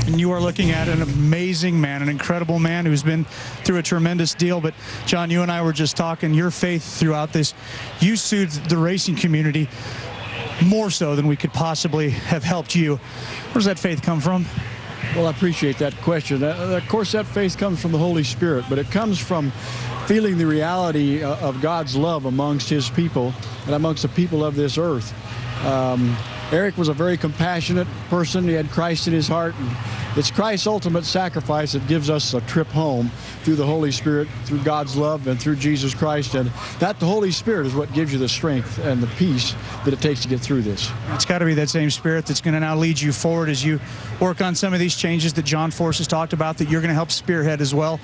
And you are looking at an amazing man, an incredible man who's been through a tremendous deal. But, John, you and I were just talking, your faith throughout this, you soothed the racing community more so than we could possibly have helped you. Where does that faith come from? Well, I appreciate that question. Of course, that faith comes from the Holy Spirit, but it comes from feeling the reality of God's love amongst his people and amongst the people of this earth. Eric was a very compassionate person. He had Christ in his heart. And it's Christ's ultimate sacrifice that gives us a trip home through the Holy Spirit, through God's love, and through Jesus Christ. And that the Holy Spirit is what gives you the strength and the peace that it takes to get through this. It's got to be that same Spirit that's going to now lead you forward as you work on some of these changes that John Force has talked about that you're going to help spearhead as well.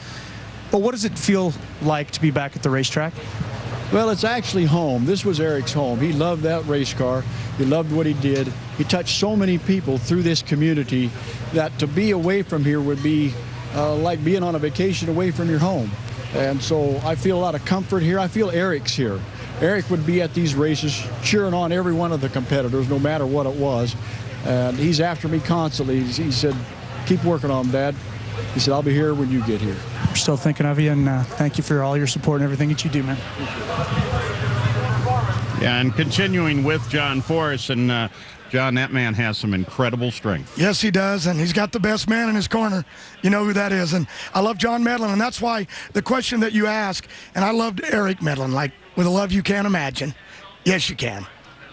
But what does it feel like to be back at the racetrack? Well, it's actually home. This was Eric's home. He loved that race car. He loved what he did. He touched so many people through this community that to be away from here would be like being on a vacation away from your home. And so I feel a lot of comfort here. I feel Eric's here. Eric would be at these races cheering on every one of the competitors, no matter what it was. And he's after me constantly. He said, keep working on them, Dad. He said, I'll be here when you get here. We're still thinking of you, and thank you for all your support and everything that you do, man. Yeah, and continuing with John Force, and John, that man has some incredible strength. Yes, he does, and he's got the best man in his corner. You know who that is, and I love John Medlen, and that's why the question that you ask, and I loved Eric Medlen, like with a love you can't imagine. Yes, you can,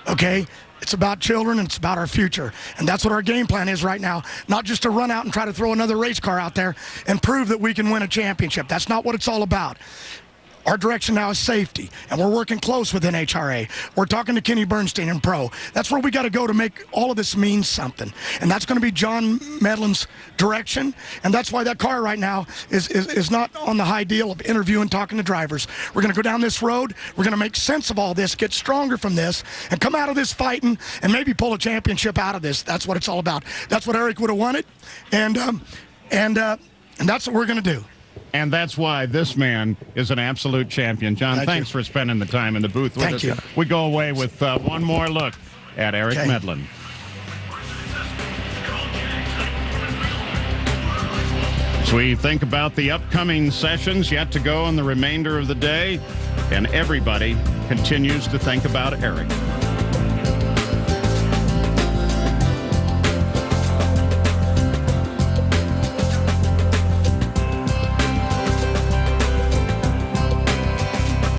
okay? It's about children, and it's about our future. And that's what our game plan is right now. Not just to run out and try to throw another race car out there and prove that we can win a championship. That's not what it's all about. Our direction now is safety, and we're working close with NHRA. We're talking to Kenny Bernstein and Pro. That's where we got to go to make all of this mean something. And that's going to be John Medlen's direction, and that's why that car right now is not on the high deal of interviewing, talking to drivers. We're going to go down this road. We're going to make sense of all this, get stronger from this, and come out of this fighting and maybe pull a championship out of this. That's what it's all about. That's what Eric would have wanted, and that's what we're going to do. And that's why this man is an absolute champion. John, thanks for spending the time in the booth with us. Thank you. We go away with one more look at Eric Medlen. As we think about the upcoming sessions yet to go in the remainder of the day, and everybody continues to think about Eric.